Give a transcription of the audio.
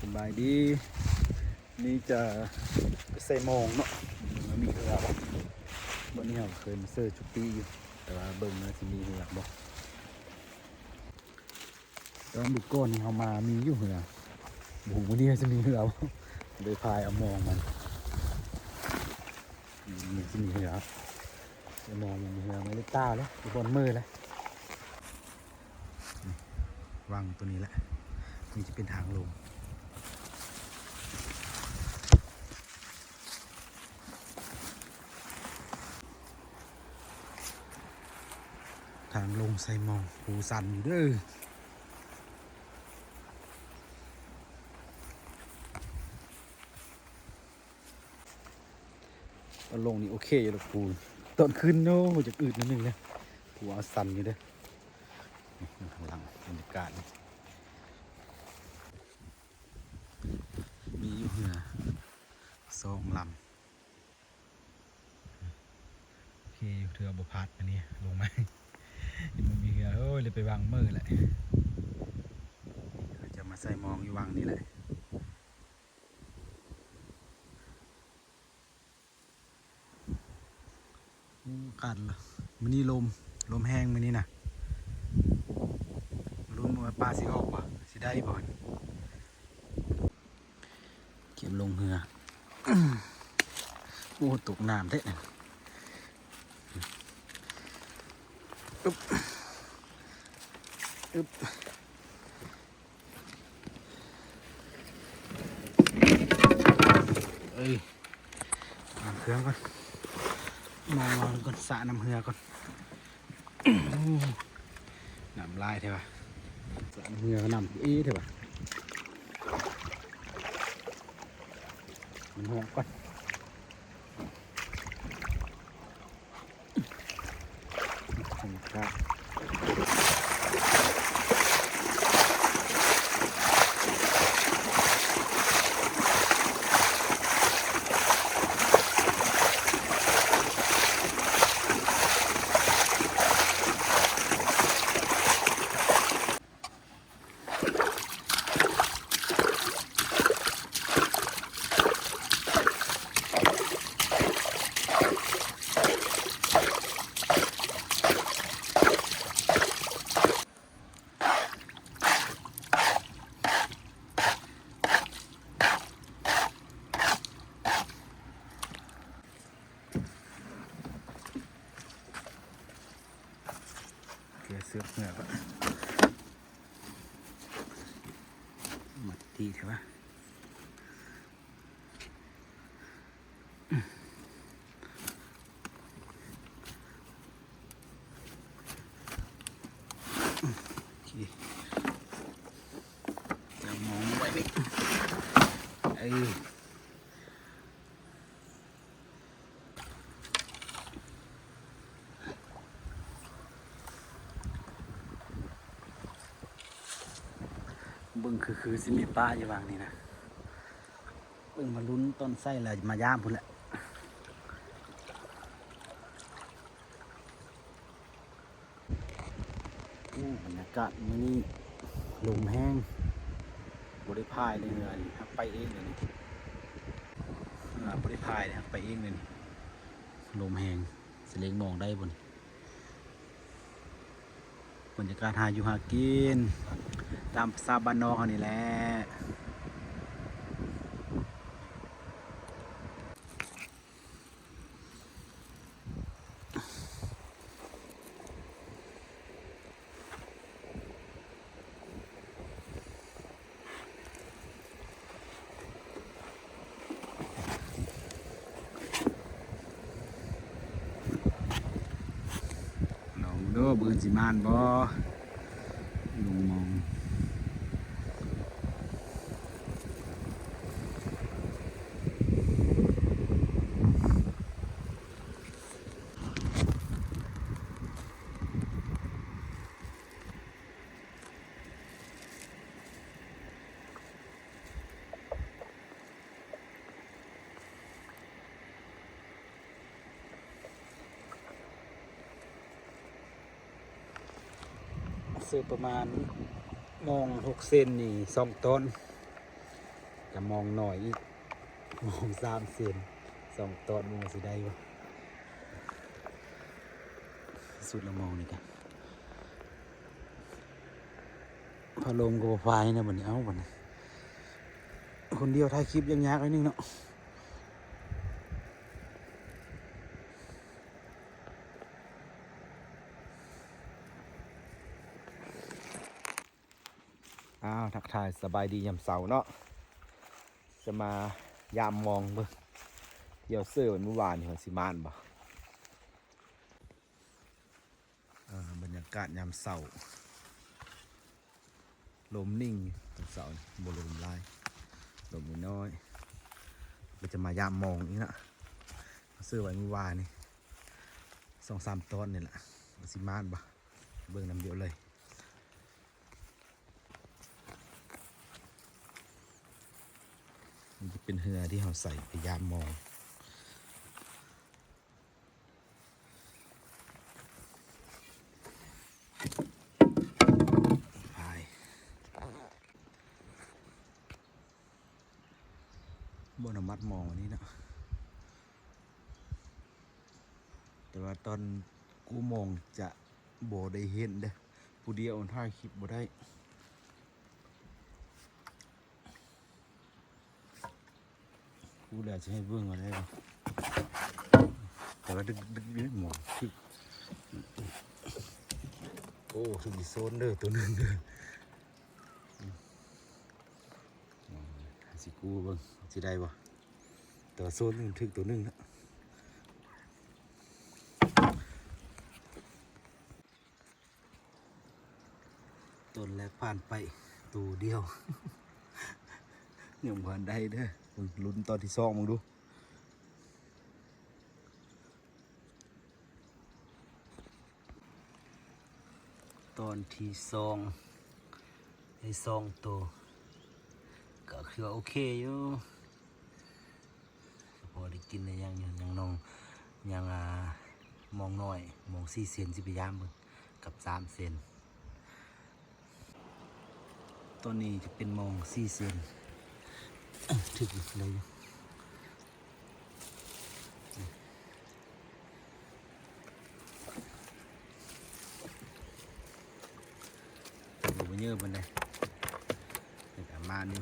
สบายดีนี่จะใส่มองเนาะมันมีเหือกบ่นี้เราเคยมาเซอร์ชุปีอยู่แต่ว่าเบิ่งนะจะมีเหือกบ่ตอนบุกก้อนนี่เขามามีอยู่เหือกบุกวันนี้จะมีเหือกโดยพายเอามองมันนี่จะมีเหือกมองมันมีเหือกไม่ได้ต้าแล้วบนมือแล้ววางตัวนี้แหละนี่จะเป็นทางลงทางลงใส่มองหูสั่นอยู่เด้อตอนลงนี่โอเคอยู่หรอกปูตอนขึ้นโน้จะอืดนิดนึงนะปูเอาสั่นอยู่เด้อข้างหลังบรรยากาศมีอยู่เหือสองลำโอเคอยู่เถื่อบุพัดอันนี้ลงไหมมันมีเหือเลยไปวางมือแหละจะมาใส่มองอยู่วางนี่แหละกัดเลยมันนี่ลมแห้งมันนี่นะลุ้นว่าปลาสิออกป่ะสิได้บ่อนเก็บลงเหือโอ้ตกน้ำเท่เนี่ยอึ๊บอึ๊บเอ้ยน้ำเครื่องก่อนมองก่อนสระน้ำเหือก่อนน้ำลายเถอะสระน้ำเหือก็น้ำเถอะมันห่วงก่อนครับเสือกเหนือก็มัดดีเถอะวะจะมองไว้ไหมบึ้งคือสิมีป้าอยู่วางนี่นะบึ้งมาลุ้นต้นไส้เลยมาย่ามพุ่นแหละบรรยากาศมื้อนี้ลมแห้งบริพายเลยเงินครับไปเองเลยบริพายนะครับไปเองเลยลมแห้งเสลงมองได้บนบรรยากาศหาอยู่หากินตามซาบานนอกเขานี่แหละลองดูเบื่อสิมานบ่ลุงมองซื้อประมาณมอง6 เซนนี่2 ต้น จะมองหน่อยอีกมอง3 เซน2 ตอนมึงสิได้บ่สุดละมองนี่กันพอลมก็บ่พายนะบัดนี้เอ้าบัดนี้คนเดียวถ่ายคลิปยังยากไอ้นึงเนาะอ้าวทักทายสบายดียามเสาร์เนาะจะมายามมองเบิ่งเที่ยวเสื้อวันเมื่อวานนี่ว่าสิมานบ่บรรยากาศยามเสาร์ลมนิ่งตอนเสาร์บ่ลมลายลมน้อยก็จะมายามมองนี่นะเสื้อวันเมื่อวานนี่2-3 ตอนนี่แหละว่าสิมานบ่เบิ่งน้ำเดียวเลยมันจะเป็นเหือที่เราใส่พยายามมองพายบนมัดมองวันนี้นะแต่ว่าตอนกูมองจะบ่ได้เห็นเด้อผู้เดียวถ่ายคลิปบ่ได้กูแหละจะให้เบิ่งอะไรบ่แต่ว่าดึกหมองคือโอ้ถึงอีโซนเด้อตัวนึงเด้อสิกูเบิ่งสิได้บ่แต่ว่าโซนนึงถึงตัวนึงนะต้นแรกผ่านไปตัวเดียวยังผ่านได้เด้อมึงลุ้นตอนที่2มึงดูตอนที่2ได้2 ตัวก็คือโอเคอยู่พอได้กินได้ยังน้องยังมองน้อยมอง4 เซนสิพยายามมึงกับ3 เซนตอนนี้จะเป็นมอง4 เซนถึงเลยดูเยอะมันเลยแต่ประมาณนี้